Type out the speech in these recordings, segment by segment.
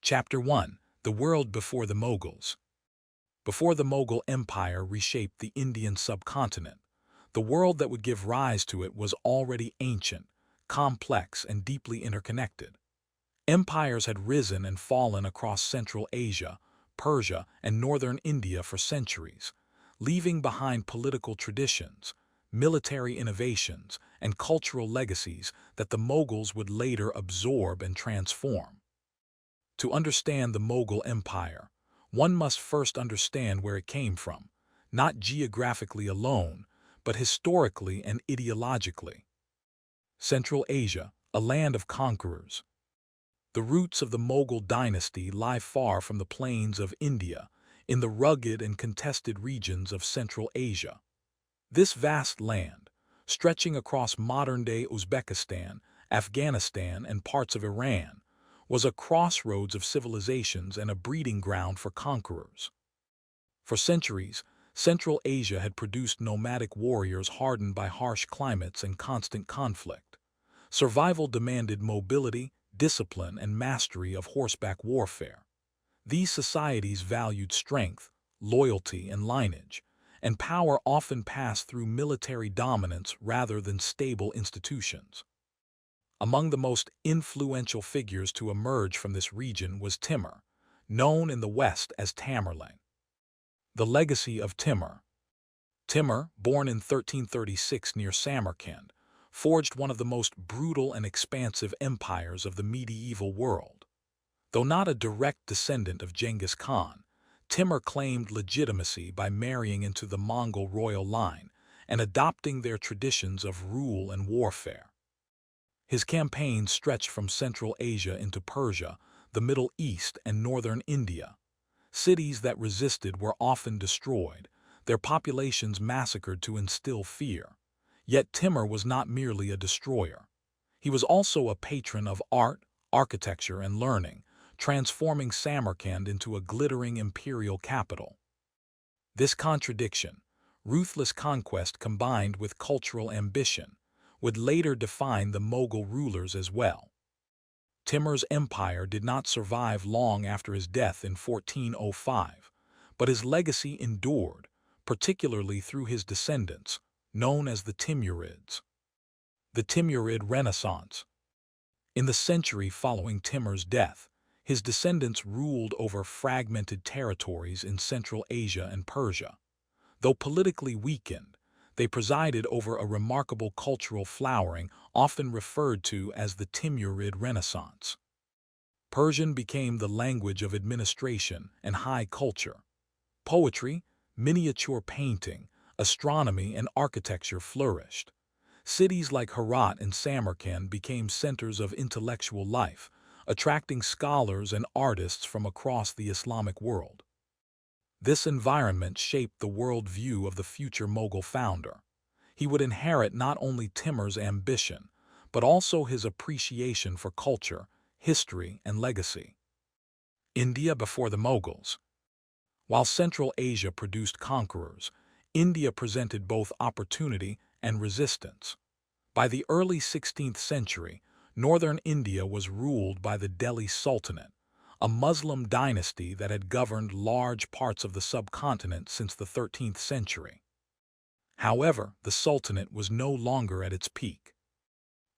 Chapter 1: The World Before the Mughals. Before the Mughal Empire reshaped the Indian subcontinent, the world that would give rise to it was already ancient, complex, and deeply interconnected. Empires had risen and fallen across Central Asia, Persia, and northern India for centuries, leaving behind political traditions, military innovations, and cultural legacies that the Mughals would later absorb and transform. To understand the Mughal Empire, one must first understand where it came from, not geographically alone, but historically and ideologically. Central Asia, a land of conquerors. The roots of the Mughal dynasty lie far from the plains of India, in the rugged and contested regions of Central Asia. This vast land, stretching across modern-day Uzbekistan, Afghanistan, and parts of Iran, was a crossroads of civilizations and a breeding ground for conquerors. For centuries, Central Asia had produced nomadic warriors hardened by harsh climates and constant conflict. Survival demanded mobility, discipline, and mastery of horseback warfare. These societies valued strength, loyalty, and lineage, and power often passed through military dominance rather than stable institutions. Among the most influential figures to emerge from this region was Timur, known in the West as Tamerlane. The legacy of Timur. Timur, born in 1336 near Samarkand, forged one of the most brutal and expansive empires of the medieval world. Though not a direct descendant of Genghis Khan, Timur claimed legitimacy by marrying into the Mongol royal line and adopting their traditions of rule and warfare. His campaigns stretched from Central Asia into Persia, the Middle East, and northern India. Cities that resisted were often destroyed, their populations massacred to instill fear. Yet Timur was not merely a destroyer. He was also a patron of art, architecture, and learning, transforming Samarkand into a glittering imperial capital. This contradiction, ruthless conquest combined with cultural ambition, would later define the Mughal rulers as well. Timur's empire did not survive long after his death in 1405, but his legacy endured, particularly through his descendants, known as the Timurids. The Timurid Renaissance. In the century following Timur's death, his descendants ruled over fragmented territories in Central Asia and Persia. Though politically weakened, they presided over a remarkable cultural flowering often referred to as the Timurid Renaissance. Persian became the language of administration and high culture. Poetry, miniature painting, astronomy, and architecture flourished. Cities like Herat and Samarkand became centers of intellectual life, attracting scholars and artists from across the Islamic world. This environment shaped the worldview of the future Mughal founder. He would inherit not only Timur's ambition, but also his appreciation for culture, history, and legacy. India before the Mughals. While Central Asia produced conquerors, India presented both opportunity and resistance. By the early 16th century, northern India was ruled by the Delhi Sultanate, a Muslim dynasty that had governed large parts of the subcontinent since the 13th century. However, the Sultanate was no longer at its peak.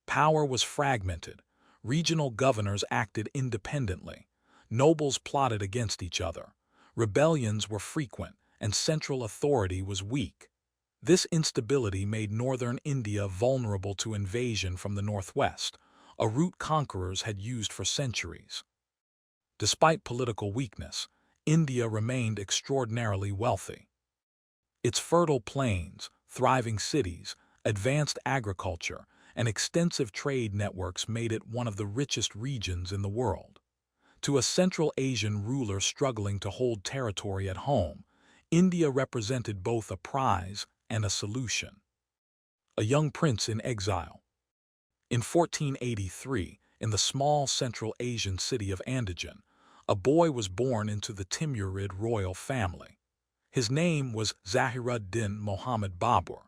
Power was fragmented, regional governors acted independently, nobles plotted against each other, rebellions were frequent, and central authority was weak. This instability made northern India vulnerable to invasion from the northwest, a route conquerors had used for centuries. Despite political weakness, India remained extraordinarily wealthy. Its fertile plains, thriving cities, advanced agriculture, and extensive trade networks made it one of the richest regions in the world. To a Central Asian ruler struggling to hold territory at home, India represented both a prize and a solution. A young prince in exile. In 1483, in the small Central Asian city of Andijan, a boy was born into the Timurid royal family. His name was Zahiruddin Muhammad Babur.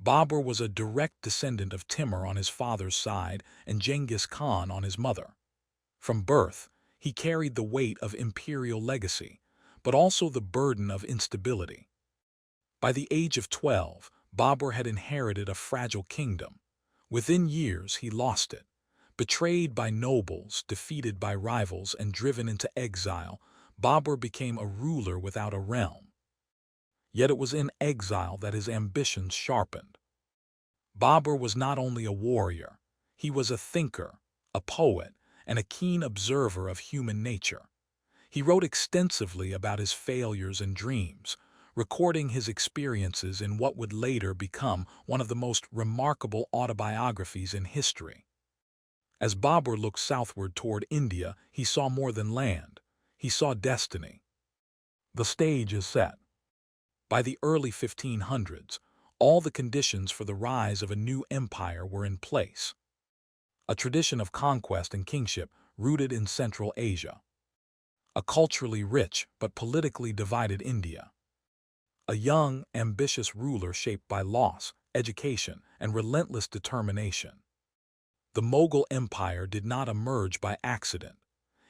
Babur was a direct descendant of Timur on his father's side and Genghis Khan on his mother. From birth, He carried the weight of imperial legacy, but also the burden of instability. By the age of 12, Babur had inherited a fragile kingdom. Within years, he lost it. Betrayed by nobles, defeated by rivals, and driven into exile, Babur became a ruler without a realm. Yet it was in exile that his ambitions sharpened. Babur was not only a warrior, he was a thinker, a poet, and a keen observer of human nature. He wrote extensively about his failures and dreams, recording his experiences in what would later become one of the most remarkable autobiographies in history. As Babur looked southward toward India, he saw more than land. He saw destiny. The stage is set. By the early 1500s, all the conditions for the rise of a new empire were in place. A tradition of conquest and kingship rooted in Central Asia. A culturally rich but politically divided India. A young, ambitious ruler shaped by loss, education, and relentless determination. The Mughal Empire did not emerge by accident.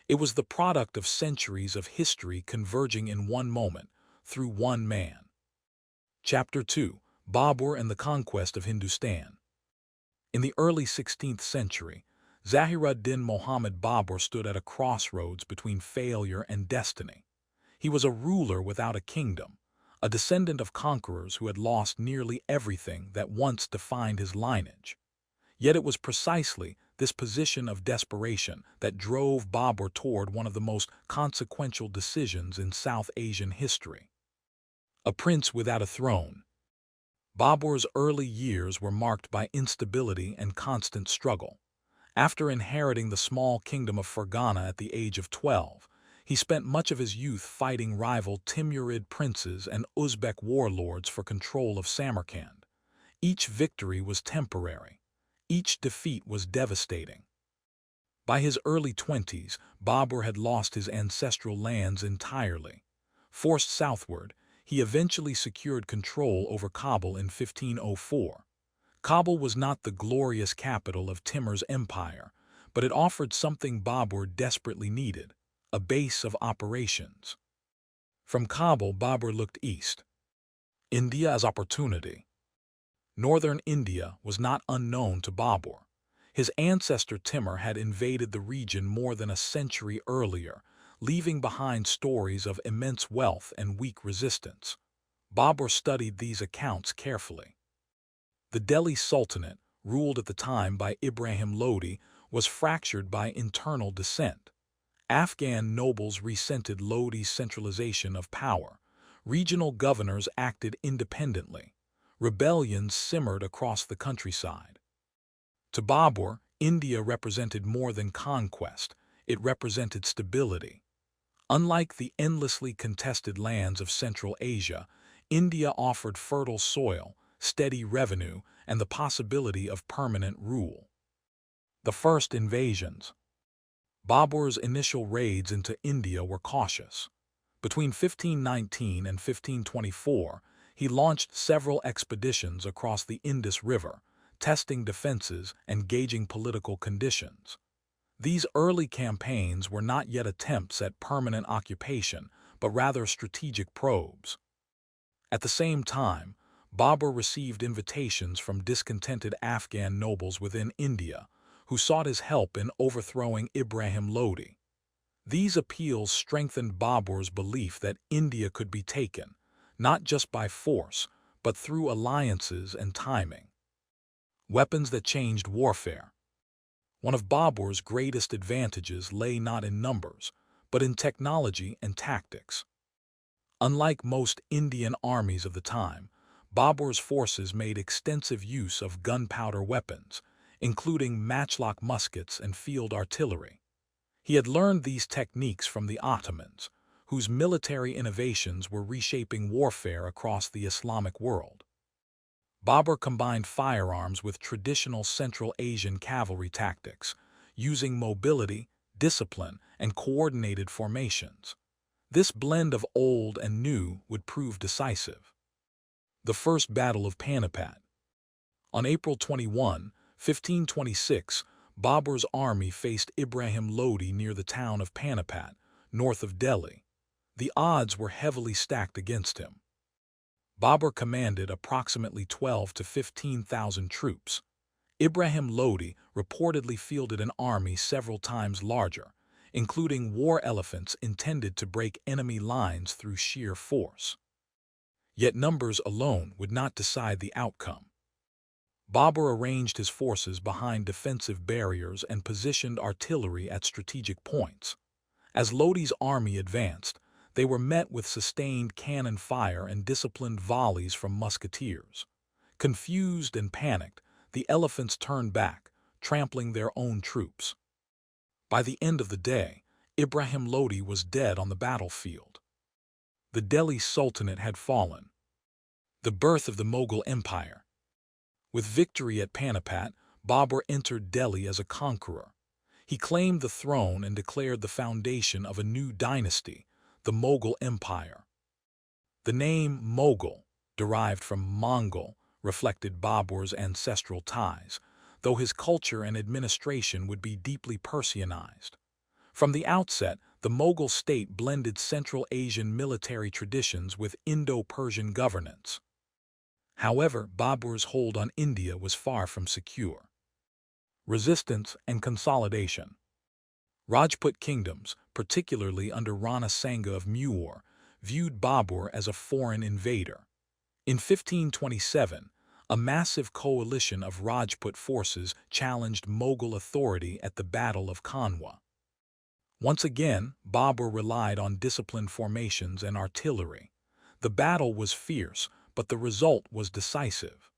It was the product of centuries of history converging in one moment, through one man. Chapter 2: Babur and the Conquest of Hindustan. In the early 16th century, Zahiruddin Muhammad Babur stood at a crossroads between failure and destiny. He was a ruler without a kingdom, a descendant of conquerors who had lost nearly everything that once defined his lineage. Yet it was precisely this position of desperation that drove Babur toward one of the most consequential decisions in South Asian history. A prince without a throne. Babur's early years were marked by instability and constant struggle. After inheriting the small kingdom of Fergana at the age of 12, he spent much of his youth fighting rival Timurid princes and Uzbek warlords for control of Samarkand. Each victory was temporary. Each defeat was devastating. By his early 20s, Babur had lost his ancestral lands entirely. Forced southward, he eventually secured control over Kabul in 1504. Kabul was not the glorious capital of Timur's empire, but it offered something Babur desperately needed: a base of operations. From Kabul, Babur looked east. India as opportunity. Northern India was not unknown to Babur. His ancestor Timur had invaded the region more than a century earlier, leaving behind stories of immense wealth and weak resistance. Babur studied these accounts carefully. The Delhi Sultanate, ruled at the time by Ibrahim Lodi, was fractured by internal dissent. Afghan nobles resented Lodi's centralization of power. Regional governors acted independently. Rebellions simmered across the countryside. To Babur, India represented more than conquest. It represented stability. Unlike the endlessly contested lands of Central Asia, India offered fertile soil, steady revenue, and the possibility of permanent rule. The first invasions. Babur's initial raids into India were cautious. Between 1519 and 1524, he launched several expeditions across the Indus River, testing defenses and gauging political conditions. These early campaigns were not yet attempts at permanent occupation, but rather strategic probes. At the same time, Babur received invitations from discontented Afghan nobles within India, who sought his help in overthrowing Ibrahim Lodi. These appeals strengthened Babur's belief that India could be taken, not just by force, but through alliances and timing. Weapons that changed warfare. One of Babur's greatest advantages lay not in numbers, but in technology and tactics. Unlike most Indian armies of the time, Babur's forces made extensive use of gunpowder weapons, including matchlock muskets and field artillery. He had learned these techniques from the Ottomans, whose military innovations were reshaping warfare across the Islamic world. Babur combined firearms with traditional Central Asian cavalry tactics, using mobility, discipline, and coordinated formations. This blend of old and new would prove decisive. The First Battle of Panipat. On April 21, 1526, Babur's army faced Ibrahim Lodi near the town of Panipat, north of Delhi. The odds were heavily stacked against him. Babur commanded approximately 12 to 15,000 troops. Ibrahim Lodi reportedly fielded an army several times larger, including war elephants intended to break enemy lines through sheer force. Yet numbers alone would not decide the outcome. Babur arranged his forces behind defensive barriers and positioned artillery at strategic points. As Lodi's army advanced, they were met with sustained cannon fire and disciplined volleys from musketeers. Confused and panicked, the elephants turned back, trampling their own troops. By the end of the day, Ibrahim Lodi was dead on the battlefield. The Delhi Sultanate had fallen. The birth of the Mughal Empire. With victory at Panipat, Babur entered Delhi as a conqueror. He claimed the throne and declared the foundation of a new dynasty, the Mughal Empire. The name Mughal, derived from Mongol, reflected Babur's ancestral ties, though his culture and administration would be deeply Persianized. From the outset, the Mughal state blended Central Asian military traditions with Indo-Persian governance. However, Babur's hold on India was far from secure. Resistance and consolidation. Rajput kingdoms, particularly under Rana Sanga of Mewar, viewed Babur as a foreign invader. In 1527, a massive coalition of Rajput forces challenged Mughal authority at the Battle of Kanwa. Once again, Babur relied on disciplined formations and artillery. The battle was fierce, but the result was decisive.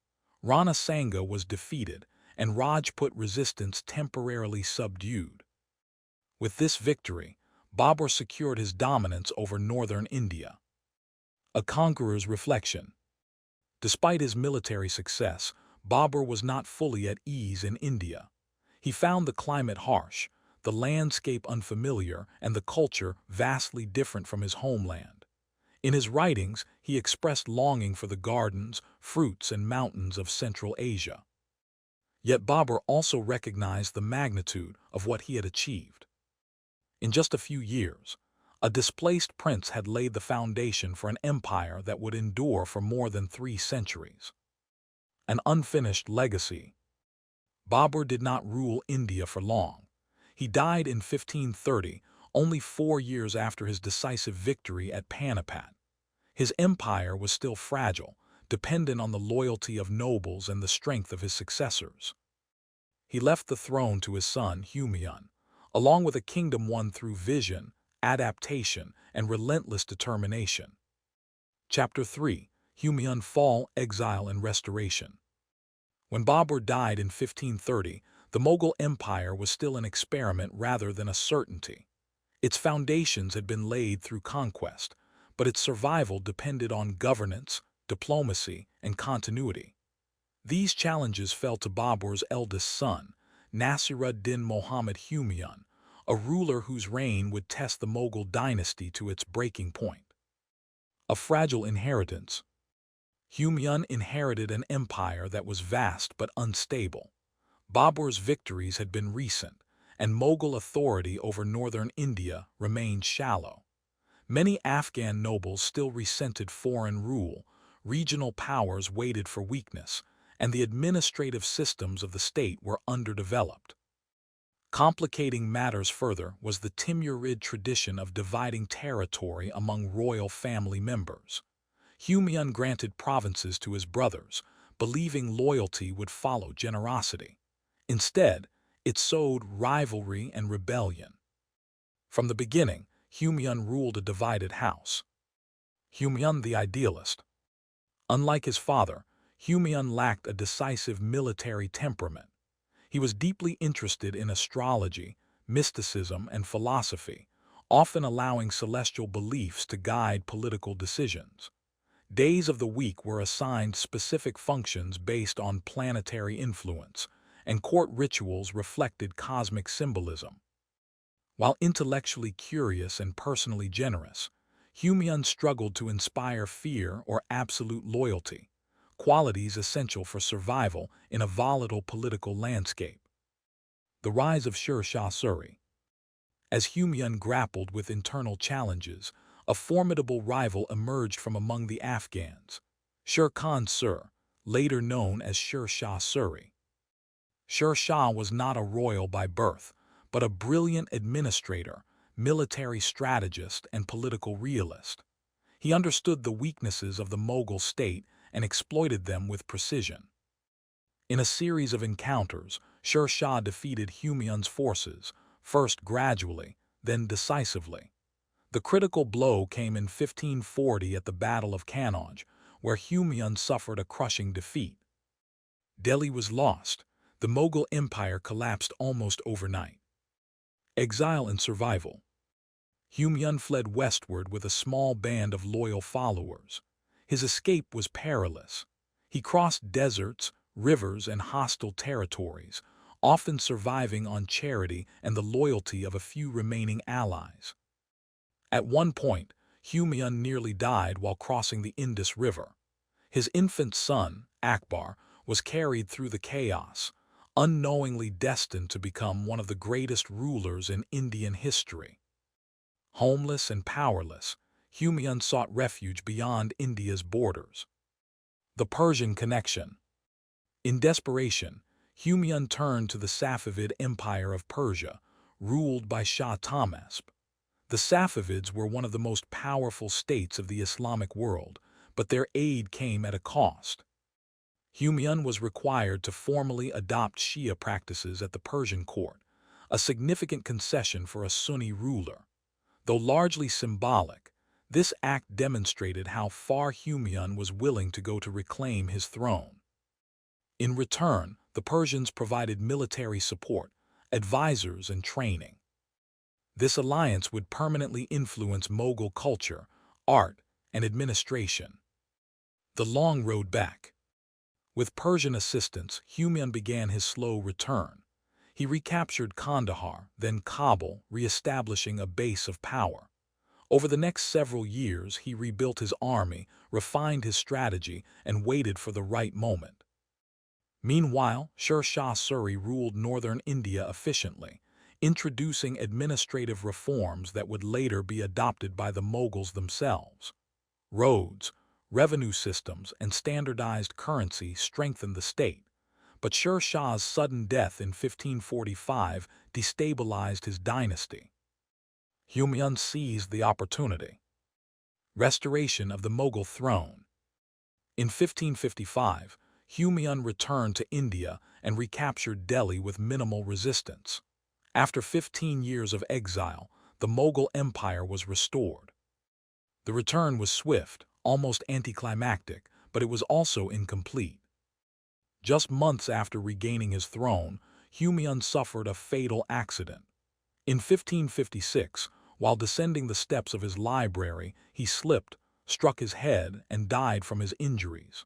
Rana Sanga was defeated, and Rajput resistance temporarily subdued. With this victory, Babur secured his dominance over northern India. A conqueror's reflection. Despite his military success, Babur was not fully at ease in India. He found the climate harsh, the landscape unfamiliar, and the culture vastly different from his homeland. In his writings, he expressed longing for the gardens, fruits, and mountains of Central Asia. Yet Babur also recognized the magnitude of what he had achieved. In just a few years, a displaced prince had laid the foundation for an empire that would endure for more than 3 centuries. An unfinished legacy. Babur did not rule India for long. He died in 1530, only 4 years after his decisive victory at Panipat. His empire was still fragile, dependent on the loyalty of nobles and the strength of his successors. He left the throne to his son Humayun, along with a kingdom won through vision, adaptation, and relentless determination. Chapter 3: Humayun Fall, Exile, and Restoration. When Babur died in 1530, the Mughal Empire was still an experiment rather than a certainty. Its foundations had been laid through conquest, but its survival depended on governance, diplomacy, and continuity. These challenges fell to Babur's eldest son, Nasiruddin Muhammad Humayun, a ruler whose reign would test the Mughal dynasty to its breaking point. A fragile inheritance. Humayun inherited an empire that was vast but unstable. Babur's victories had been recent, and Mughal authority over northern India remained shallow. Many Afghan nobles still resented foreign rule, regional powers waited for weakness, and the administrative systems of the state were underdeveloped. Complicating matters further was the Timurid tradition of dividing territory among royal family members. Humayun granted provinces to his brothers, believing loyalty would follow generosity. Instead, it sowed rivalry and rebellion. From the beginning, Humayun ruled a divided house. Humayun the idealist. Unlike his father, Humayun lacked a decisive military temperament. He was deeply interested in astrology, mysticism, and philosophy, often allowing celestial beliefs to guide political decisions. Days of the week were assigned specific functions based on planetary influence, and court rituals reflected cosmic symbolism. While intellectually curious and personally generous, Humayun struggled to inspire fear or absolute loyalty, qualities essential for survival in a volatile political landscape. The rise of Sher Shah Suri. As Humayun grappled with internal challenges, a formidable rival emerged from among the Afghans, Sher Khan Sur, later known as Sher Shah Suri. Sher Shah was not a royal by birth, but a brilliant administrator, military strategist, and political realist. He understood the weaknesses of the Mughal state and exploited them with precision. In a series of encounters, Sher Shah defeated Humayun's forces, first gradually, then decisively. The critical blow came in 1540 at the Battle of Kannauj, where Humayun suffered a crushing defeat. Delhi was lost. The Mughal Empire collapsed almost overnight. Exile and survival. Humayun fled westward with a small band of loyal followers. His escape was perilous. He crossed deserts, rivers, and hostile territories, often surviving on charity and the loyalty of a few remaining allies. At one point, Humayun nearly died while crossing the Indus River. His infant son, Akbar, was carried through the chaos, unknowingly destined to become one of the greatest rulers in Indian history. Homeless and powerless, Humayun sought refuge beyond India's borders. The Persian connection. In desperation, Humayun turned to the Safavid Empire of Persia, ruled by Shah Tahmasp. The Safavids were one of the most powerful states of the Islamic world, but their aid came at a cost. Humayun was required to formally adopt Shia practices at the Persian court, a significant concession for a Sunni ruler. Though largely symbolic, this act demonstrated how far Humayun was willing to go to reclaim his throne. In return, the Persians provided military support, advisors, and training. This alliance would permanently influence Mughal culture, art, and administration. The long road back. With Persian assistance, Humayun began his slow return. He recaptured Kandahar, then Kabul, re-establishing a base of power. Over the next several years, he rebuilt his army, refined his strategy, and waited for the right moment. Meanwhile, Sher Shah Suri ruled northern India efficiently, introducing administrative reforms that would later be adopted by the Mughals themselves. Roads, revenue systems, and standardized currency strengthened the state, but Sher Shah's sudden death in 1545 destabilized his dynasty. Humayun seized the opportunity. Restoration of the Mughal throne. In 1555, Humayun returned to India and recaptured Delhi with minimal resistance. After 15 years of exile, the Mughal Empire was restored. The return was swift, almost anticlimactic, but it was also incomplete. Just months after regaining his throne, Humayun suffered a fatal accident. In 1556, while descending the steps of his library, he slipped, struck his head, and died from his injuries.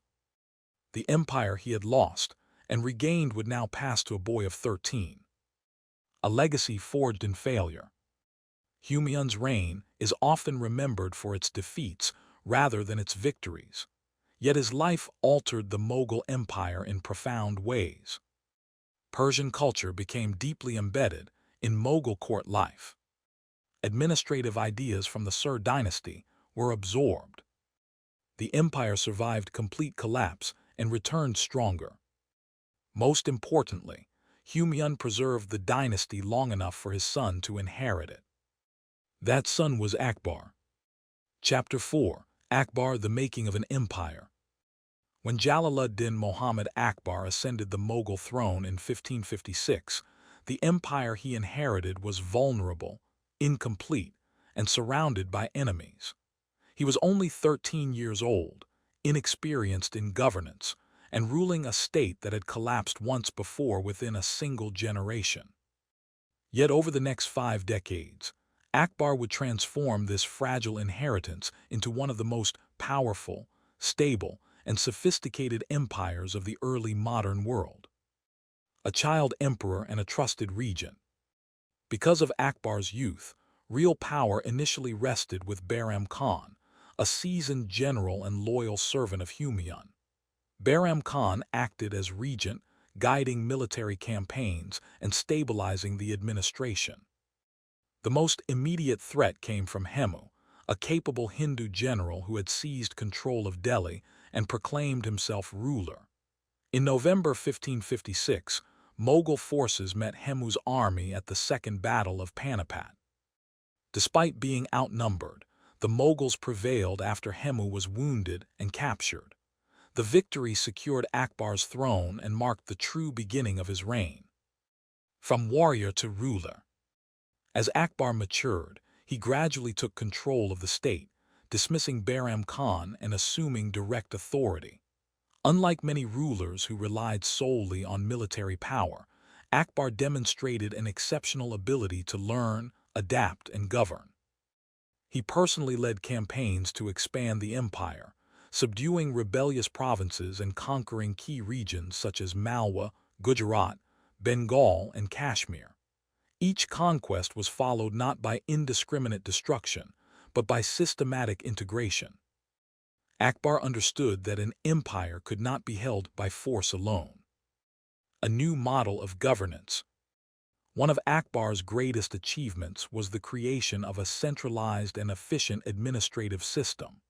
The empire he had lost and regained would now pass to a boy of 13. A legacy forged in failure. Humayun's reign is often remembered for its defeats rather than its victories. Yet his life altered the Mughal Empire in profound ways. Persian culture became deeply embedded in Mughal court life. Administrative ideas from the Sur dynasty were absorbed. The empire survived complete collapse and returned stronger. Most importantly, Humayun preserved the dynasty long enough for his son to inherit it. That son was Akbar. Chapter 4: Akbar, the Making of an Empire. When Jalaluddin Muhammad Akbar ascended the Mughal throne in 1556, the empire he inherited was vulnerable, incomplete, and surrounded by enemies. He was only 13 years old, inexperienced in governance, and ruling a state that had collapsed once before within a single generation. Yet over the next 5 decades, Akbar would transform this fragile inheritance into one of the most powerful, stable, and sophisticated empires of the early modern world. A child emperor and a trusted regent. Because of Akbar's youth, real power initially rested with Bahram Khan, a seasoned general and loyal servant of Humayun. Bahram Khan acted as regent, guiding military campaigns and stabilizing the administration. The most immediate threat came from Hemu, a capable Hindu general who had seized control of Delhi and proclaimed himself ruler. In November 1556, Mughal forces met Hemu's army at the Second Battle of Panipat. Despite being outnumbered, the Mughals prevailed after Hemu was wounded and captured. The victory secured Akbar's throne and marked the true beginning of his reign. From warrior to ruler. As Akbar matured, he gradually took control of the state, dismissing Bahram Khan and assuming direct authority. Unlike many rulers who relied solely on military power, Akbar demonstrated an exceptional ability to learn, adapt, and govern. He personally led campaigns to expand the empire, subduing rebellious provinces and conquering key regions such as Malwa, Gujarat, Bengal, and Kashmir. Each conquest was followed not by indiscriminate destruction, but by systematic integration. Akbar understood that an empire could not be held by force alone. A new model of governance. One of Akbar's greatest achievements was the creation of a centralized and efficient administrative system.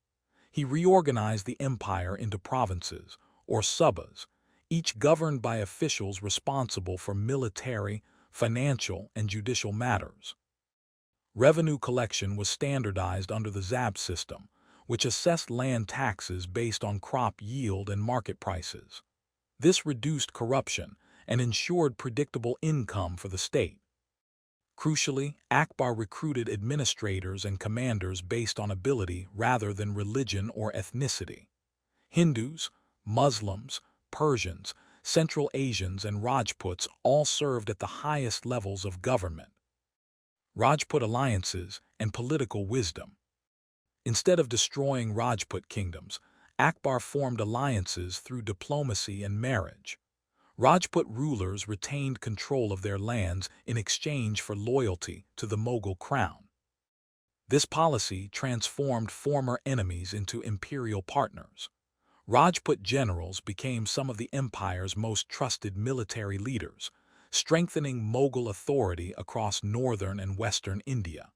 He reorganized the empire into provinces, or subas, each governed by officials responsible for military, financial, and judicial matters. Revenue collection was standardized under the ZAB system, which assessed land taxes based on crop yield and market prices. This reduced corruption and ensured predictable income for the state. Crucially, Akbar recruited administrators and commanders based on ability rather than religion or ethnicity. Hindus, Muslims, Persians, Central Asians, and Rajputs all served at the highest levels of government. Rajput alliances and political wisdom. Instead of destroying Rajput kingdoms, Akbar formed alliances through diplomacy and marriage. Rajput rulers retained control of their lands in exchange for loyalty to the Mughal crown. This policy transformed former enemies into imperial partners. Rajput generals became some of the empire's most trusted military leaders, strengthening Mughal authority across northern and western India.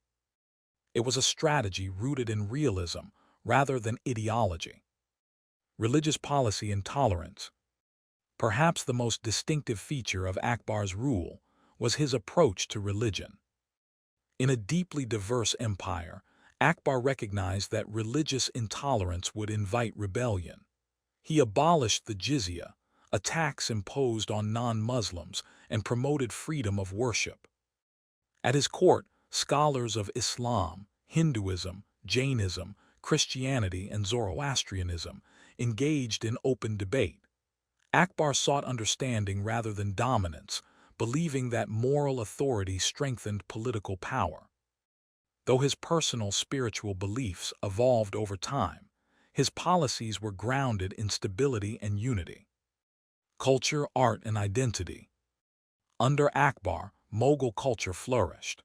It was a strategy rooted in realism rather than ideology. Religious policy and tolerance. Perhaps the most distinctive feature of Akbar's rule was his approach to religion. In a deeply diverse empire, Akbar recognized that religious intolerance would invite rebellion. He abolished the jizya, a tax imposed on non-Muslims, and promoted freedom of worship. At his court, scholars of Islam, Hinduism, Jainism, Christianity, and Zoroastrianism engaged in open debate. Akbar sought understanding rather than dominance, believing that moral authority strengthened political power. Though his personal spiritual beliefs evolved over time, his policies were grounded in stability and unity. Culture, art, and identity. Under Akbar, Mughal culture flourished.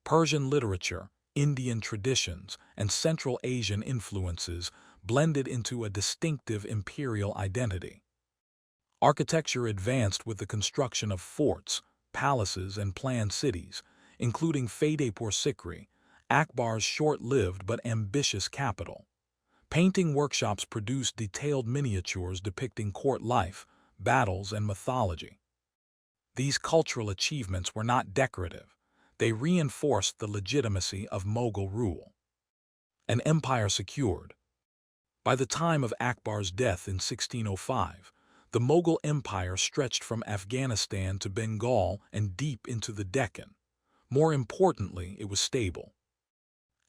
Persian literature, Indian traditions, and Central Asian influences blended into a distinctive imperial identity. Architecture advanced with the construction of forts, palaces, and planned cities, including Fatehpur Sikri, Akbar's short-lived but ambitious capital. Painting workshops produced detailed miniatures depicting court life, battles, and mythology. These cultural achievements were not decorative. They reinforced the legitimacy of Mughal rule. An empire secured. By the time of Akbar's death in 1605, the Mughal Empire stretched from Afghanistan to Bengal and deep into the Deccan. More importantly, it was stable.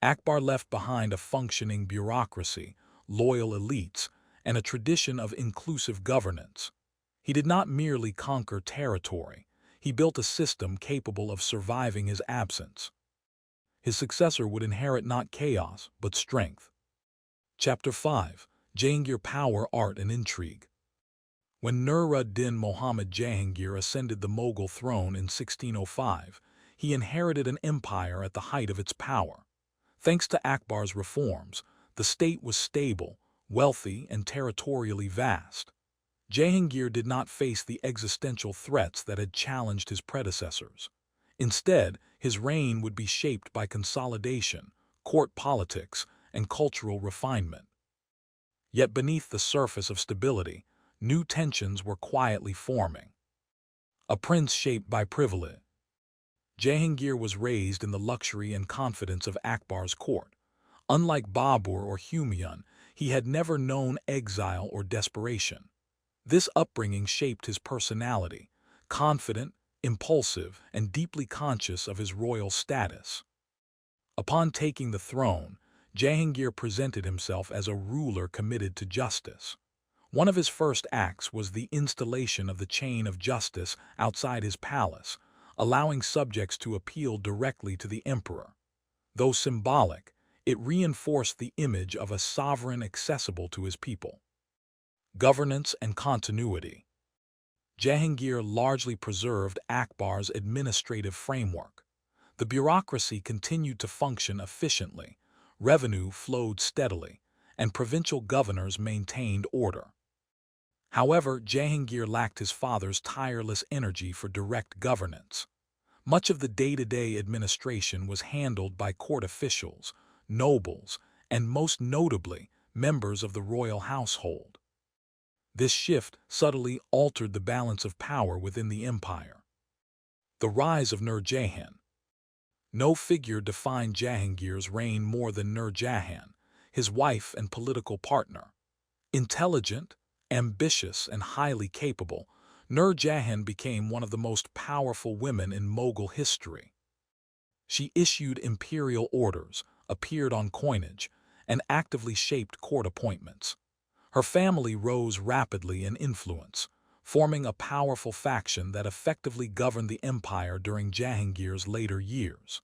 Akbar left behind a functioning bureaucracy, loyal elites, and a tradition of inclusive governance. He did not merely conquer territory, he built a system capable of surviving his absence. His successor would inherit not chaos, but strength. Chapter 5. Jahangir Power, Art, and Intrigue. When Nur ad-Din Muhammad Jahangir ascended the Mughal throne in 1605, he inherited an empire at the height of its power. Thanks to Akbar's reforms, the state was stable, wealthy, and territorially vast. Jahangir did not face the existential threats that had challenged his predecessors. Instead, his reign would be shaped by consolidation, court politics, and cultural refinement. Yet beneath the surface of stability, new tensions were quietly forming. A prince shaped by privilege, Jahangir was raised in the luxury and confidence of Akbar's court. Unlike Babur or Humayun, he had never known exile or desperation. This upbringing shaped his personality, confident, impulsive, and deeply conscious of his royal status. Upon taking the throne, Jahangir presented himself as a ruler committed to justice. One of his first acts was the installation of the chain of justice outside his palace, allowing subjects to appeal directly to the emperor. Though symbolic, it reinforced the image of a sovereign accessible to his people. Governance and continuity. Jahangir largely preserved Akbar's administrative framework. The bureaucracy continued to function efficiently, revenue flowed steadily, and provincial governors maintained order. However, Jahangir lacked his father's tireless energy for direct governance. Much of the day-to-day administration was handled by court officials, nobles, and most notably, members of the royal household. This shift subtly altered the balance of power within the empire. The rise of Nur Jahan. No figure defined Jahangir's reign more than Nur Jahan, his wife and political partner. Intelligent, ambitious, and highly capable, Nur Jahan became one of the most powerful women in Mughal history. She issued imperial orders, appeared on coinage, and actively shaped court appointments. Her family rose rapidly in influence, forming a powerful faction that effectively governed the empire during Jahangir's later years.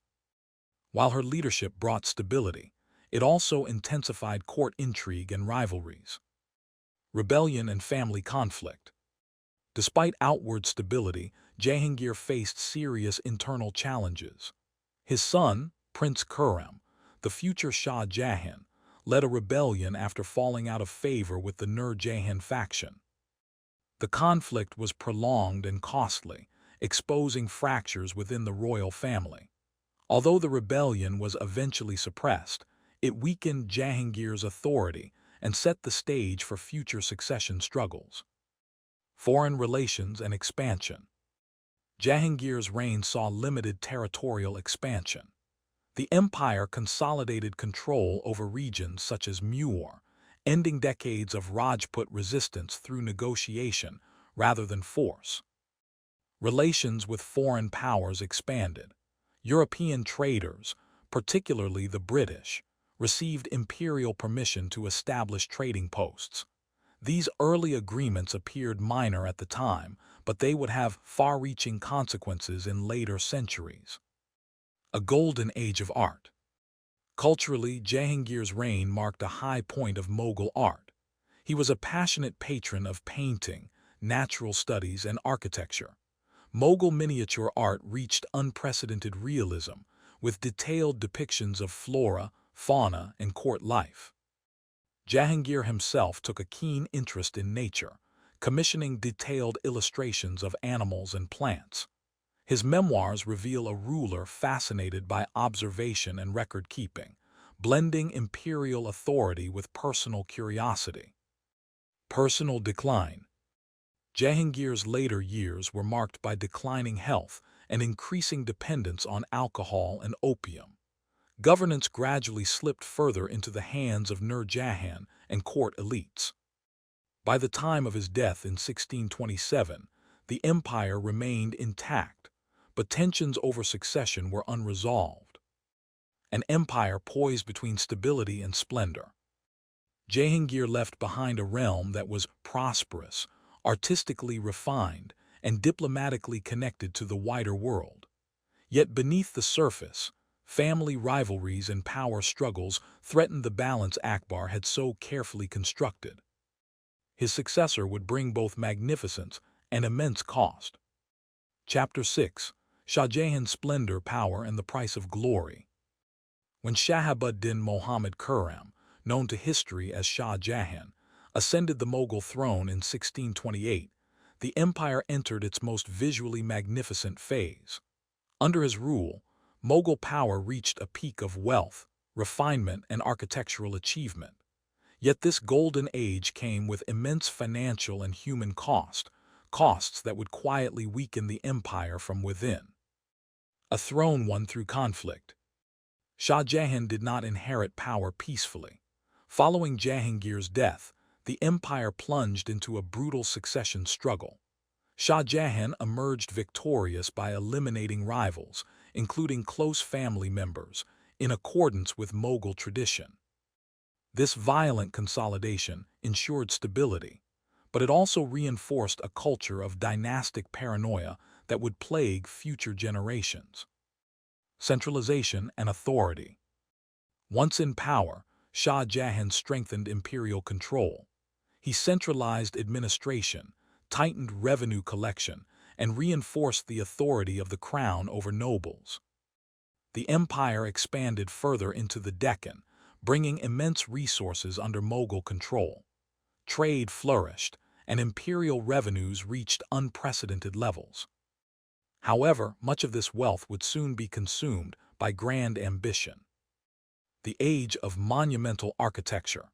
While her leadership brought stability, it also intensified court intrigue and rivalries. Rebellion and family conflict. Despite outward stability, Jahangir faced serious internal challenges. His son, Prince Khurram, the future Shah Jahan, led a rebellion after falling out of favor with the Nur Jahan faction. The conflict was prolonged and costly, exposing fractures within the royal family. Although the rebellion was eventually suppressed, it weakened Jahangir's authority and set the stage for future succession struggles. Foreign relations and expansion. Jahangir's reign saw limited territorial expansion. The empire consolidated control over regions such as Mewar, ending decades of Rajput resistance through negotiation rather than force. Relations with foreign powers expanded. European traders, particularly the British, received imperial permission to establish trading posts. These early agreements appeared minor at the time, but they would have far-reaching consequences in later centuries. A golden age of art. Culturally, Jahangir's reign marked a high point of Mughal art. He was a passionate patron of painting, natural studies, and architecture. Mughal miniature art reached unprecedented realism, with detailed depictions of flora, fauna, and court life. Jahangir himself took a keen interest in nature, commissioning detailed illustrations of animals and plants. His memoirs reveal a ruler fascinated by observation and record-keeping, blending imperial authority with personal curiosity. Personal decline. Jahangir's later years were marked by declining health and increasing dependence on alcohol and opium. Governance gradually slipped further into the hands of Nur Jahan and court elites. By the time of his death in 1627, the empire remained intact, but tensions over succession were unresolved. An empire poised between stability and splendor. Jahangir left behind a realm that was prosperous, artistically refined, and diplomatically connected to the wider world. Yet beneath the surface, family rivalries and power struggles threatened the balance Akbar had so carefully constructed. His successor would bring both magnificence and immense cost. Chapter 6. Shah Jahan's Splendor, Power, and the Price of Glory. When Shahabuddin Muhammad Khurram, known to history as Shah Jahan, ascended the Mughal throne in 1628, the empire entered its most visually magnificent phase. Under his rule, Mughal power reached a peak of wealth, refinement, and architectural achievement. Yet this golden age came with immense financial and human costs that would quietly weaken the empire from within. A throne won through conflict. Shah Jahan did not inherit power peacefully. Following Jahangir's death, the empire plunged into a brutal succession struggle. Shah Jahan emerged victorious by eliminating rivals, including close family members, in accordance with Mughal tradition. This violent consolidation ensured stability, but it also reinforced a culture of dynastic paranoia that would plague future generations. Centralization and authority. Once in power, Shah Jahan strengthened imperial control. He centralized administration, tightened revenue collection, and reinforced the authority of the crown over nobles. The empire expanded further into the Deccan, bringing immense resources under Mughal control. Trade flourished, and imperial revenues reached unprecedented levels. However, much of this wealth would soon be consumed by grand ambition. The age of monumental architecture.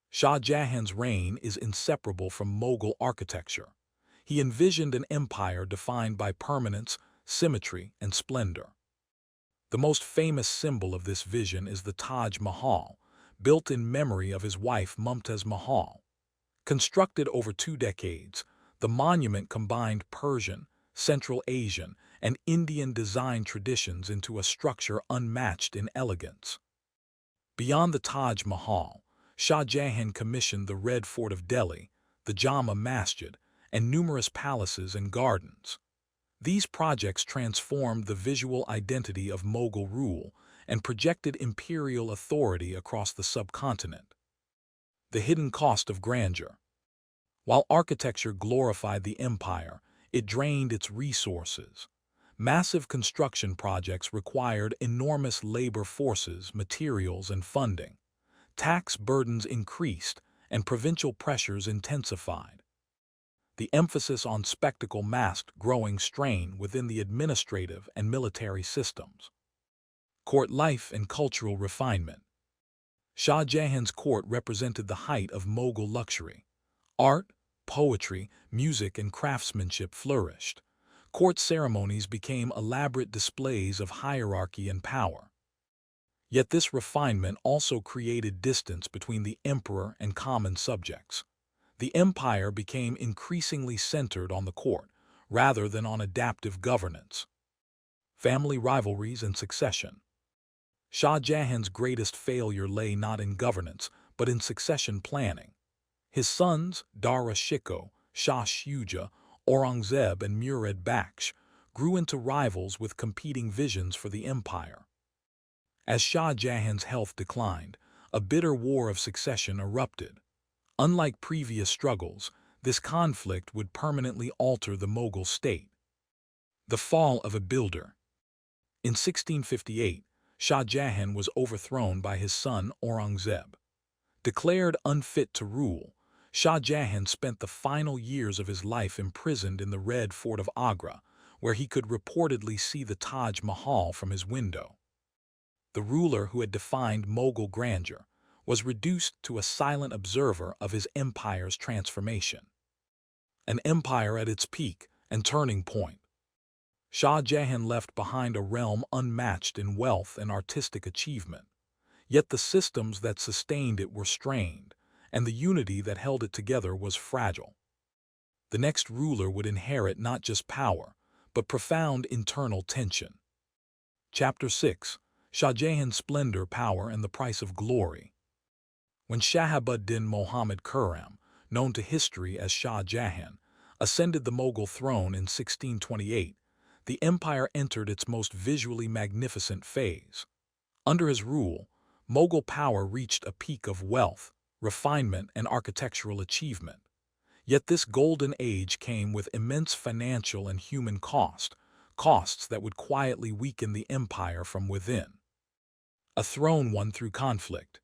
Shah Jahan's reign is inseparable from Mughal architecture. He envisioned an empire defined by permanence, symmetry, and splendor. The most famous symbol of this vision is the Taj Mahal, built in memory of his wife Mumtaz Mahal. Constructed over 2 decades, the monument combined Persian, Central Asian, and Indian design traditions into a structure unmatched in elegance. Beyond the Taj Mahal, Shah Jahan commissioned the Red Fort of Delhi, the Jama Masjid, and numerous palaces and gardens. These projects transformed the visual identity of Mughal rule and projected imperial authority across the subcontinent. The hidden cost of grandeur. While architecture glorified the empire, it drained its resources. Massive construction projects required enormous labor forces, materials, and funding. Tax burdens increased, and provincial pressures intensified. The emphasis on spectacle masked growing strain within the administrative and military systems. Court life and cultural refinement. Shah Jahan's court represented the height of Mughal luxury. Art, poetry, music, and craftsmanship flourished. Court ceremonies became elaborate displays of hierarchy and power. Yet this refinement also created distance between the emperor and common subjects. The empire became increasingly centered on the court, rather than on adaptive governance. Family rivalries and succession. Shah Jahan's greatest failure lay not in governance, but in succession planning. His sons, Dara Shikoh, Shah Shuja, Aurangzeb, and Murad Baksh, grew into rivals with competing visions for the empire. As Shah Jahan's health declined, a bitter war of succession erupted. Unlike previous struggles, this conflict would permanently alter the Mughal state. The fall of a builder. In 1658, Shah Jahan was overthrown by his son Aurangzeb. Declared unfit to rule, Shah Jahan spent the final years of his life imprisoned in the Red Fort of Agra, where he could reportedly see the Taj Mahal from his window. The ruler who had defined Mughal grandeur was reduced to a silent observer of his empire's transformation. An empire at its peak and turning point. Shah Jahan left behind a realm unmatched in wealth and artistic achievement. Yet the systems that sustained it were strained, and the unity that held it together was fragile. The next ruler would inherit not just power, but profound internal tension. Chapter 6. Shah Jahan's Splendor, Power, and the Price of Glory. When Shahabuddin Muhammad Khurram, known to history as Shah Jahan, ascended the Mughal throne in 1628, the empire entered its most visually magnificent phase. Under his rule, Mughal power reached a peak of wealth, refinement, and architectural achievement. Yet this golden age came with immense financial and human costs that would quietly weaken the empire from within. A throne won through conflict.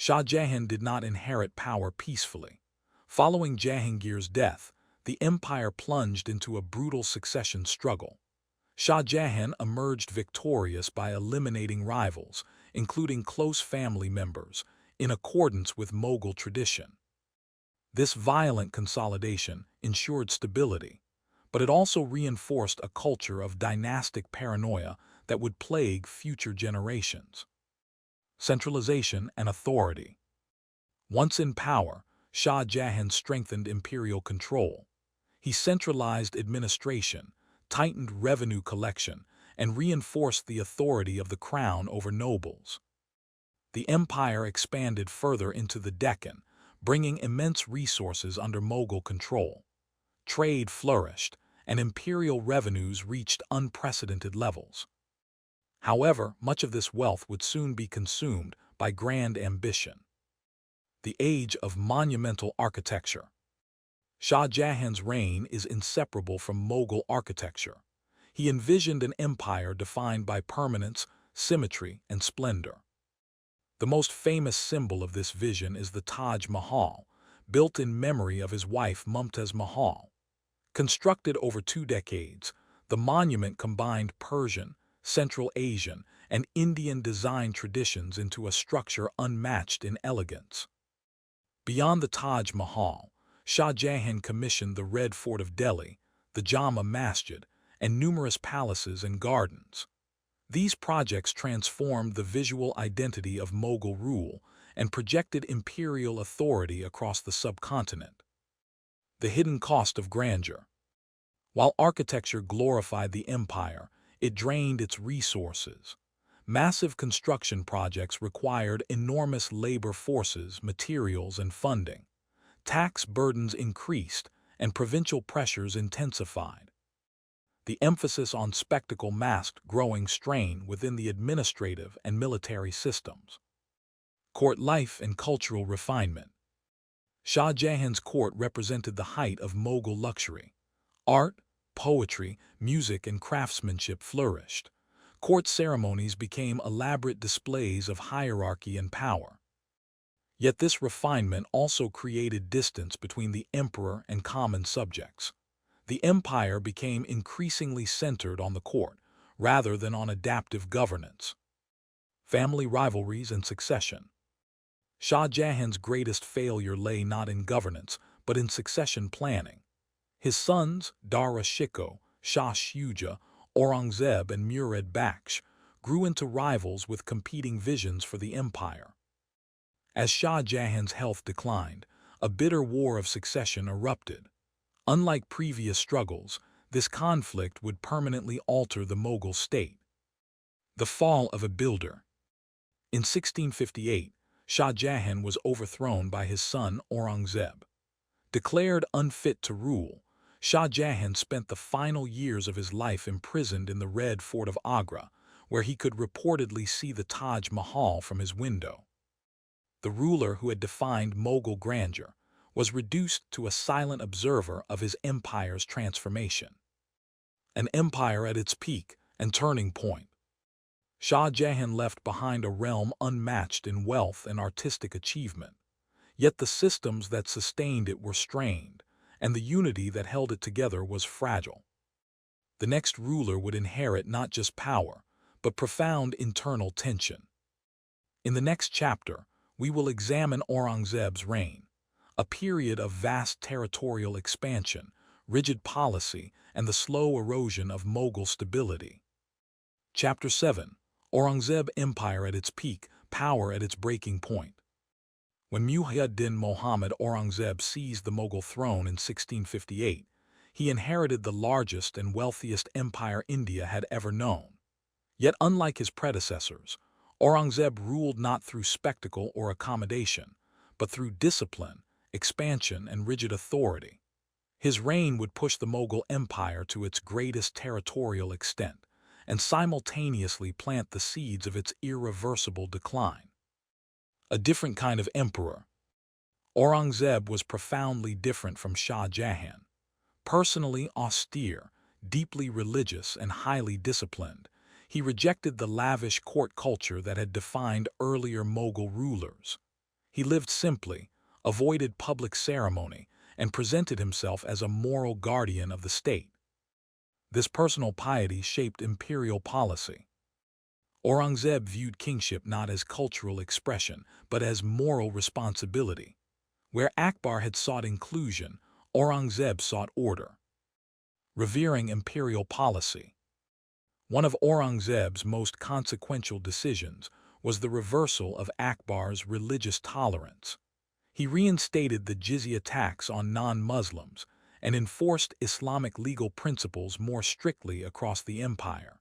Shah Jahan did not inherit power peacefully. Following Jahangir's death, the empire plunged into a brutal succession struggle. Shah Jahan emerged victorious by eliminating rivals, including close family members, in accordance with Mughal tradition. This violent consolidation ensured stability, but it also reinforced a culture of dynastic paranoia that would plague future generations. Centralization and authority. Once in power, Shah Jahan strengthened imperial control. He centralized administration, tightened revenue collection, and reinforced the authority of the crown over nobles. The empire expanded further into the Deccan, bringing immense resources under Mughal control. Trade flourished, and imperial revenues reached unprecedented levels. However, much of this wealth would soon be consumed by grand ambition. The age of monumental architecture. Shah Jahan's reign is inseparable from Mughal architecture. He envisioned an empire defined by permanence, symmetry, and splendor. The most famous symbol of this vision is the Taj Mahal, built in memory of his wife Mumtaz Mahal. Constructed over 2 decades, the monument combined Persian, Central Asian, and Indian design traditions into a structure unmatched in elegance. Beyond the Taj Mahal, Shah Jahan commissioned the Red Fort of Delhi, the Jama Masjid, and numerous palaces and gardens. These projects transformed the visual identity of Mughal rule and projected imperial authority across the subcontinent. The hidden cost of grandeur. While architecture glorified the empire, it drained its resources. Massive construction projects required enormous labor forces, materials, and funding. Tax burdens increased, and provincial pressures intensified. The emphasis on spectacle masked growing strain within the administrative and military systems. Court life and cultural refinement. Shah Jahan's court represented the height of Mughal luxury. Art, poetry, music, and craftsmanship flourished. Court ceremonies became elaborate displays of hierarchy and power. Yet this refinement also created distance between the emperor and common subjects. The empire became increasingly centered on the court, rather than on adaptive governance. Family rivalries and succession. Shah Jahan's greatest failure lay not in governance, but in succession planning. His sons, Dara Shikoh, Shah Shuja, Aurangzeb, and Murad Baksh, grew into rivals with competing visions for the empire. As Shah Jahan's health declined, a bitter war of succession erupted. Unlike previous struggles, this conflict would permanently alter the Mughal state. The fall of a builder. In 1658, Shah Jahan was overthrown by his son Aurangzeb. Declared unfit to rule, Shah Jahan spent the final years of his life imprisoned in the Red Fort of Agra, where he could reportedly see the Taj Mahal from his window. The ruler who had defined Mughal grandeur was reduced to a silent observer of his empire's transformation. An empire at its peak and turning point. Shah Jahan left behind a realm unmatched in wealth and artistic achievement. Yet the systems that sustained it were strained, and the unity that held it together was fragile. The next ruler would inherit not just power, but profound internal tension. In the next chapter, we will examine Aurangzeb's reign, a period of vast territorial expansion, rigid policy, and the slow erosion of Mughal stability. Chapter 7. Aurangzeb Empire at its peak, power at its breaking point. When Muhyiddin Muhammad Aurangzeb seized the Mughal throne in 1658, he inherited the largest and wealthiest empire India had ever known. Yet unlike his predecessors, Aurangzeb ruled not through spectacle or accommodation, but through discipline, expansion, and rigid authority. His reign would push the Mughal Empire to its greatest territorial extent, and simultaneously plant the seeds of its irreversible decline. A different kind of emperor. Aurangzeb was profoundly different from Shah Jahan. Personally austere, deeply religious, and highly disciplined, he rejected the lavish court culture that had defined earlier Mughal rulers. He lived simply, avoided public ceremony, and presented himself as a moral guardian of the state. This personal piety shaped imperial policy. Aurangzeb viewed kingship not as cultural expression, but as moral responsibility. Where Akbar had sought inclusion, Aurangzeb sought order. Revering imperial policy. One of Aurangzeb's most consequential decisions was the reversal of Akbar's religious tolerance. He reinstated the jizya tax on non-Muslims and enforced Islamic legal principles more strictly across the empire.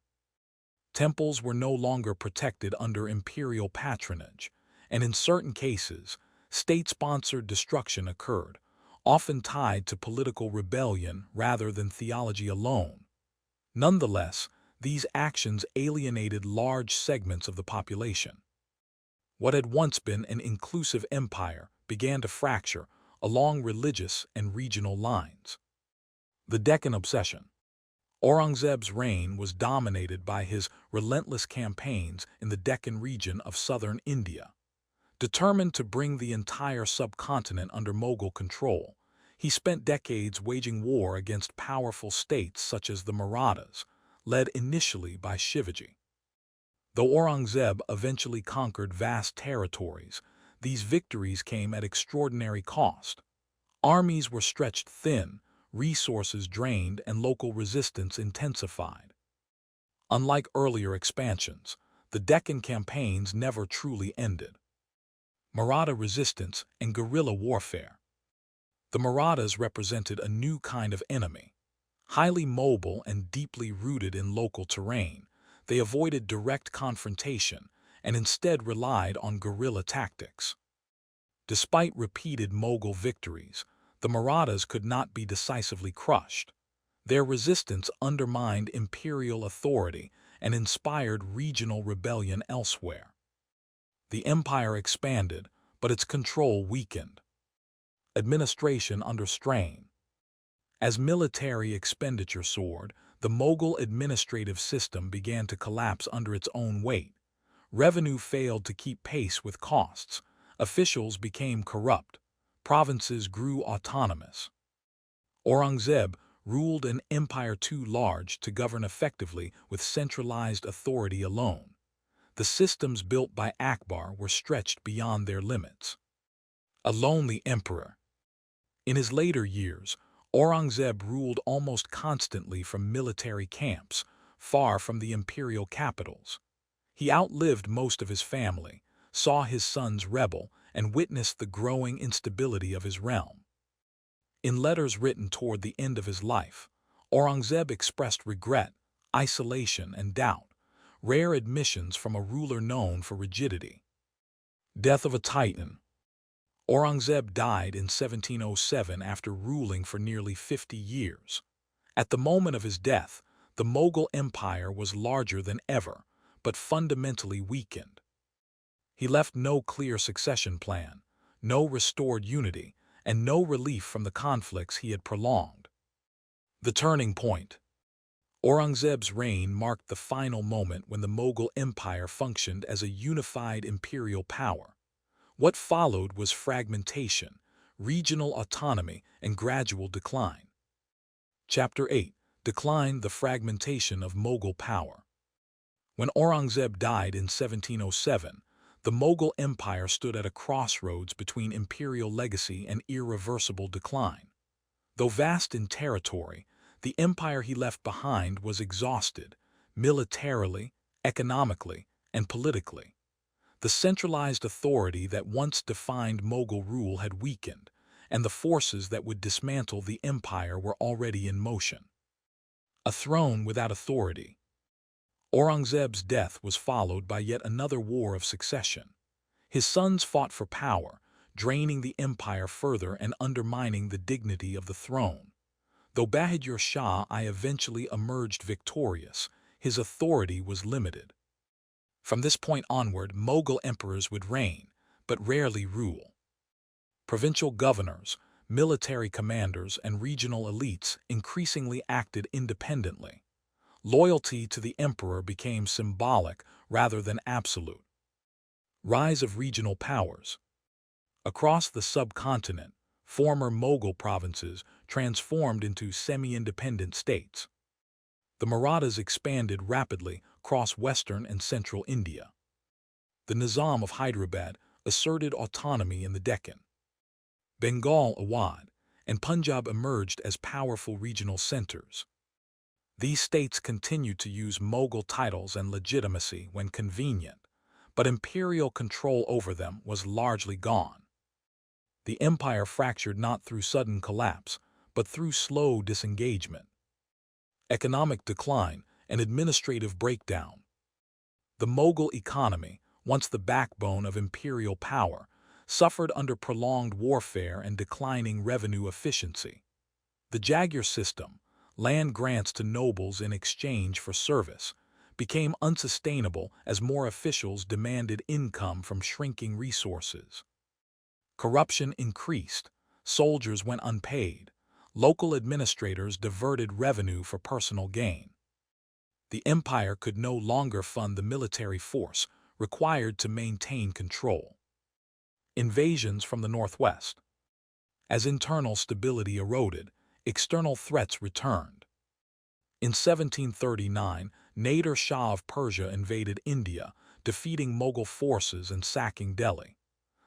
Temples were no longer protected under imperial patronage, and in certain cases, state-sponsored destruction occurred, often tied to political rebellion rather than theology alone. Nonetheless, these actions alienated large segments of the population. What had once been an inclusive empire began to fracture along religious and regional lines. The Deccan obsession. Aurangzeb's reign was dominated by his relentless campaigns in the Deccan region of southern India. Determined to bring the entire subcontinent under Mughal control, he spent decades waging war against powerful states such as the Marathas, led initially by Shivaji. Though Aurangzeb eventually conquered vast territories, these victories came at extraordinary cost. Armies were stretched thin, resources drained, and local resistance intensified. Unlike earlier expansions, the Deccan campaigns never truly ended. Maratha resistance and guerrilla warfare. The Marathas represented a new kind of enemy. Highly mobile and deeply rooted in local terrain, they avoided direct confrontation and instead relied on guerrilla tactics. Despite repeated Mughal victories, the Marathas could not be decisively crushed. Their resistance undermined imperial authority and inspired regional rebellion elsewhere. The empire expanded, but its control weakened. Administration under strain. As military expenditure soared, the Mughal administrative system began to collapse under its own weight. Revenue failed to keep pace with costs. Officials became corrupt. Provinces grew autonomous. Aurangzeb ruled an empire too large to govern effectively with centralized authority alone. The systems built by Akbar were stretched beyond their limits. A lonely emperor. In his later years, Aurangzeb ruled almost constantly from military camps, far from the imperial capitals. He outlived most of his family, saw his sons rebel, and witnessed the growing instability of his realm. In letters written toward the end of his life, Aurangzeb expressed regret, isolation, and doubt, rare admissions from a ruler known for rigidity. Death of a Titan. Aurangzeb died in 1707 after ruling for nearly 50 years. At the moment of his death, the Mughal Empire was larger than ever, but fundamentally weakened. He left no clear succession plan, no restored unity, and no relief from the conflicts he had prolonged. The turning point. Aurangzeb's reign marked the final moment when the Mughal Empire functioned as a unified imperial power. What followed was fragmentation, regional autonomy, and gradual decline. Chapter 8. Decline: the fragmentation of Mughal power. When Aurangzeb died in 1707, the Mughal Empire stood at a crossroads between imperial legacy and irreversible decline. Though vast in territory, the empire he left behind was exhausted, militarily, economically, and politically. The centralized authority that once defined Mughal rule had weakened, and the forces that would dismantle the empire were already in motion. A throne without authority. Aurangzeb's death was followed by yet another war of succession. His sons fought for power, draining the empire further and undermining the dignity of the throne. Though Bahadur Shah I eventually emerged victorious, his authority was limited. From this point onward, Mughal emperors would reign, but rarely rule. Provincial governors, military commanders, and regional elites increasingly acted independently. Loyalty to the emperor became symbolic rather than absolute. Rise of regional powers. Across the subcontinent, former Mughal provinces transformed into semi-independent states. The Marathas expanded rapidly across western and central India. The Nizam of Hyderabad asserted autonomy in the Deccan. Bengal, Awadh, and Punjab emerged as powerful regional centers. These states continued to use Mughal titles and legitimacy when convenient, but imperial control over them was largely gone. The empire fractured not through sudden collapse, but through slow disengagement, economic decline, and administrative breakdown. The Mughal economy, once the backbone of imperial power, suffered under prolonged warfare and declining revenue efficiency. The Jagiar system, land grants to nobles in exchange for service, became unsustainable as more officials demanded income from shrinking resources. Corruption increased, soldiers went unpaid, local administrators diverted revenue for personal gain. The empire could no longer fund the military force required to maintain control. Invasions from the northwest. As internal stability eroded, external threats returned. In 1739, Nader Shah of Persia invaded India, defeating Mughal forces and sacking Delhi.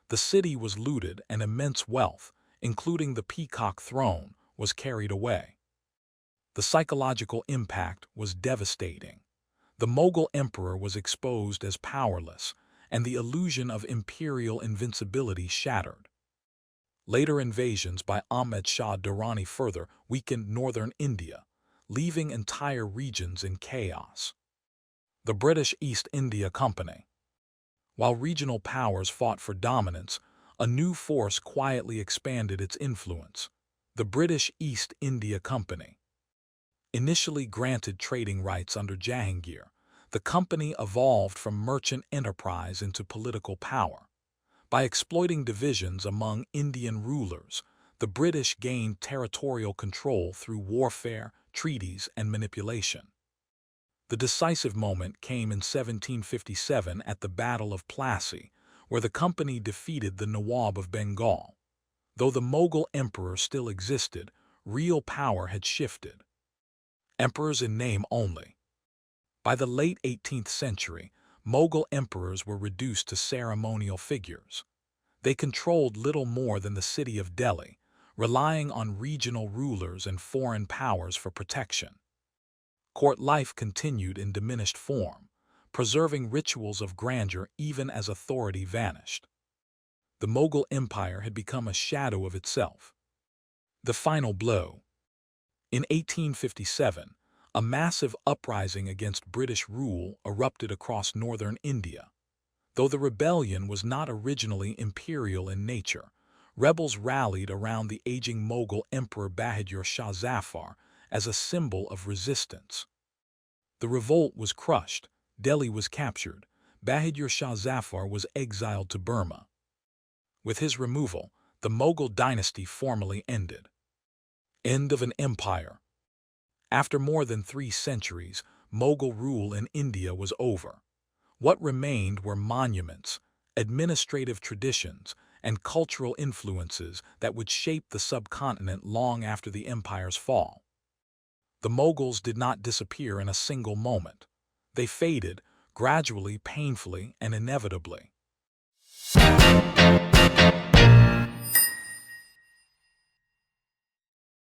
The city was looted and immense wealth, including the peacock throne, was carried away. The psychological impact was devastating. The Mughal emperor was exposed as powerless, and the illusion of imperial invincibility shattered. Later invasions by Ahmed Shah Durrani further weakened northern India, leaving entire regions in chaos. The British East India Company. While regional powers fought for dominance, a new force quietly expanded its influence: the British East India Company. Initially granted trading rights under Jahangir, the company evolved from merchant enterprise into political power. By exploiting divisions among Indian rulers, the British gained territorial control through warfare, treaties, and manipulation. The decisive moment came in 1757 at the Battle of Plassey, where the company defeated the Nawab of Bengal. Though the Mughal emperor still existed, real power had shifted. Emperors in name only. By the late 18th century, Mughal emperors were reduced to ceremonial figures. They controlled little more than the city of Delhi, relying on regional rulers and foreign powers for protection. Court life continued in diminished form, preserving rituals of grandeur even as authority vanished. The Mughal Empire had become a shadow of itself. The final blow. In 1857, a massive uprising against British rule erupted across northern India. Though the rebellion was not originally imperial in nature, rebels rallied around the aging Mughal Emperor Bahadur Shah Zafar as a symbol of resistance. The revolt was crushed, Delhi was captured, Bahadur Shah Zafar was exiled to Burma. With his removal, the Mughal dynasty formally ended. End of an empire. After more than 3 centuries, Mughal rule in India was over. What remained were monuments, administrative traditions, and cultural influences that would shape the subcontinent long after the empire's fall. The Mughals did not disappear in a single moment. They faded, gradually, painfully, and inevitably.